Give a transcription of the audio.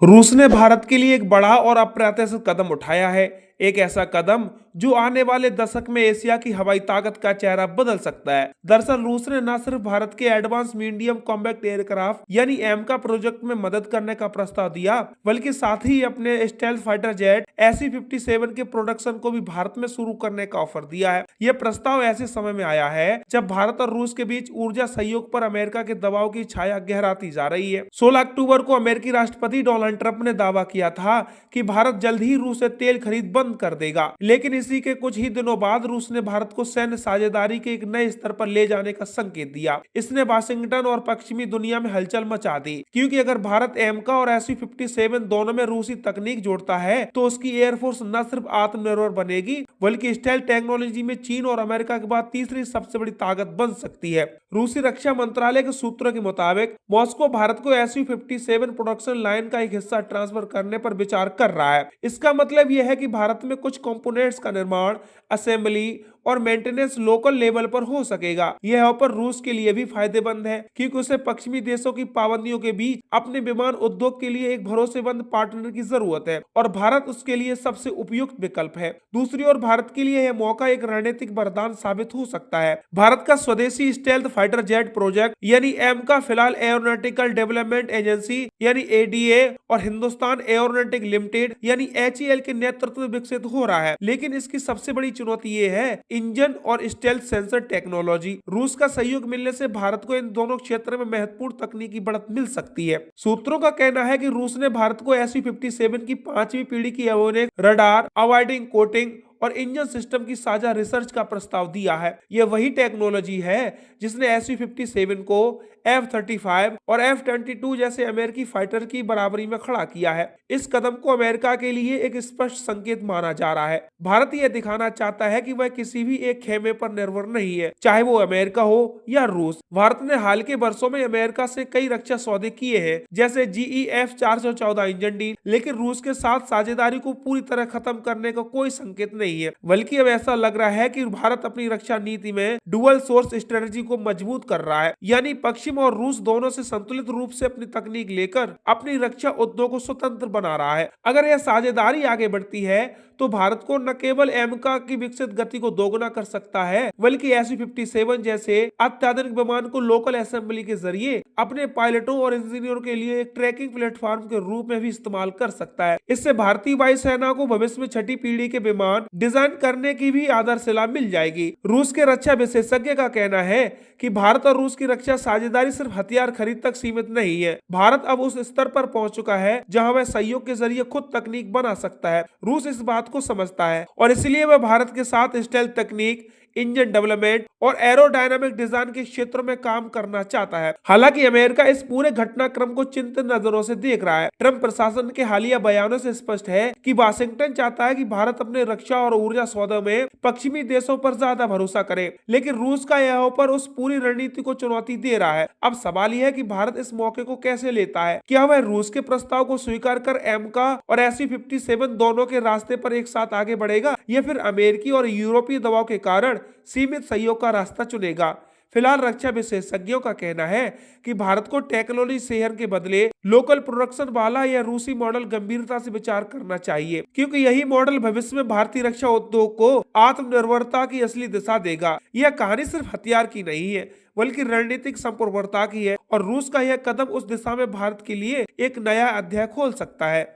रूस ने भारत के लिए एक बड़ा और अप्रत्याशित कदम उठाया है। एक ऐसा कदम जो आने वाले दशक में एशिया की हवाई ताकत का चेहरा बदल सकता है। दरअसल रूस ने न सिर्फ भारत के एडवांस मीडियम कॉम्बैक्ट एयरक्राफ्ट यानी एमका प्रोजेक्ट में मदद करने का प्रस्ताव दिया, बल्कि साथ ही अपने स्टेल्थ फाइटर जेट SU-57 के प्रोडक्शन को भी भारत में शुरू करने का ऑफर दिया है। यह प्रस्ताव ऐसे समय में आया है जब भारत और रूस के बीच ऊर्जा सहयोग पर अमेरिका के दबाव की छाया गहराती जा रही है। 16 अक्टूबर को अमेरिकी राष्ट्रपति डोनाल्ड ट्रंप ने दावा किया था कि भारत जल्द ही रूस से तेल खरीद बंद कर देगा, लेकिन इसी के कुछ ही दिनों बाद रूस ने भारत को सैन्य साझेदारी के एक नए स्तर पर ले जाने का संकेत दिया। इसने वाशिंगटन और पश्चिमी दुनिया में हलचल मचा दी, क्योंकि अगर भारत एमका और SU-57 दोनों में रूसी तकनीक जोड़ता है तो उसकी एयरफोर्स न सिर्फ आत्मनिर्भर बनेगी बल्कि स्टेल्थ टेक्नोलॉजी में चीन और अमेरिका के बाद तीसरी सबसे बड़ी ताकत बन सकती है। रूसी रक्षा मंत्रालय के सूत्रों के मुताबिक मॉस्को भारत को SU-57 प्रोडक्शन लाइन का एक हिस्सा ट्रांसफर करने पर विचार कर रहा है। इसका मतलब यह है कि भारत में कुछ कंपोनेंट्स का निर्माण, असेंबली और मेंटेनेंस लोकल लेवल पर हो सकेगा। यह ऑफर रूस के लिए भी फायदेमंद है, क्योंकि उसे पश्चिमी देशों की पाबंदियों के बीच अपने विमान उद्योग के लिए एक भरोसेमंद पार्टनर की जरूरत है और भारत उसके लिए सबसे उपयुक्त विकल्प है। दूसरी ओर भारत के लिए यह मौका एक रणनीतिक वरदान साबित हो सकता है। भारत का स्वदेशी स्टेल्थ फाइटर जेट प्रोजेक्ट यानी एमका फिलहाल एरोनॉटिकल डेवलपमेंट एजेंसी यानी ADA और हिंदुस्तान एरोनॉटिक लिमिटेड यानी HAL के नेतृत्व में विकसित हो रहा है, लेकिन इसकी सबसे बड़ी चुनौती ये है इंजन और स्टेल्थ सेंसर टेक्नोलॉजी। रूस का सहयोग मिलने से भारत को इन दोनों क्षेत्र में महत्वपूर्ण तकनीकी बढ़त मिल सकती है। सूत्रों का कहना है कि रूस ने भारत को SU-57 की 5वीं पीढ़ी की एवियोनिक, रडार, अवॉइडिंग कोटिंग और इंजन सिस्टम की साझा रिसर्च का प्रस्ताव दिया है। यह वही टेक्नोलॉजी है जिसने SU-57 को F-35 और F-22 जैसे अमेरिकी फाइटर की बराबरी में खड़ा किया है। इस कदम को अमेरिका के लिए एक स्पष्ट संकेत माना जा रहा है। भारत यह दिखाना चाहता है कि वह किसी भी एक खेमे पर निर्भर नहीं है, चाहे वो अमेरिका हो या रूस। भारत ने हाल के वर्षों में अमेरिका से कई रक्षा सौदे किए हैं, जैसे GE F-414 इंजन डील, लेकिन रूस के साथ साझेदारी को पूरी तरह खत्म करने का कोई संकेत नहीं है। बल्कि अब ऐसा लग रहा है कि भारत अपनी रक्षा नीति में डुअल सोर्स स्ट्रेटजी को मजबूत कर रहा है, यानी पश्चिम और रूस दोनों से संतुलित रूप से अपनी तकनीक लेकर अपनी रक्षा उद्योग को स्वतंत्र बना रहा है। अगर यह साझेदारी आगे बढ़ती है तो भारत को न केवल एमका की विकसित गति को दोगुना कर सकता है, बल्कि SU-57 जैसे अत्याधुनिक विमान को लोकल असेंबली के जरिए अपने पायलटों और इंजीनियरों के लिए एक ट्रैकिंग प्लेटफॉर्म के रूप में भी इस्तेमाल कर सकता है। इससे भारतीय वायुसेना को भविष्य में छठी पीढ़ी के विमान डिजाइन करने की भी आधारशिला मिल जाएगी। रूस के रक्षा विशेषज्ञ का कहना है कि भारत और रूस की रक्षा साझेदारी सिर्फ हथियार खरीद तक सीमित नहीं है। भारत अब उस स्तर पर पहुंच चुका है जहां वह सहयोग के जरिए खुद तकनीक बना सकता है। रूस इस बात को समझता है और इसलिए वह भारत के साथ स्टेल्थ तकनीक, इंजन डेवलपमेंट और एरोडायनामिक डिजाइन के क्षेत्रों में काम करना चाहता है। हालांकि अमेरिका इस पूरे घटनाक्रम को चिंतित नजरों से देख रहा है। ट्रंप प्रशासन के हालिया बयानों से स्पष्ट है कि वाशिंगटन चाहता है कि भारत अपने रक्षा और ऊर्जा सौदों में पश्चिमी देशों पर ज्यादा भरोसा करे, लेकिन रूस का यह ऑफर उस पूरी रणनीति को चुनौती दे रहा है। अब सवाल यह है कि भारत इस मौके को कैसे लेता है। क्या वह रूस के प्रस्ताव को स्वीकार कर एमका और SU-57 दोनों के रास्ते पर एक साथ आगे बढ़ेगा, या फिर अमेरिकी और यूरोपीय दबाव के कारण सीमित सहयोग का रास्ता चुनेगा। फिलहाल रक्षा विशेषज्ञों का कहना है कि भारत को टेक्नोलॉजी शेयर के बदले लोकल प्रोडक्शन वाला या रूसी मॉडल गंभीरता से विचार करना चाहिए, क्योंकि यही मॉडल भविष्य में भारतीय रक्षा उद्योग को आत्मनिर्भरता की असली दिशा देगा। यह कहानी सिर्फ हथियार की नहीं है, बल्कि रणनीतिक संप्रभुता की है और रूस का यह कदम उस दिशा में भारत के लिए एक नया अध्याय खोल सकता है।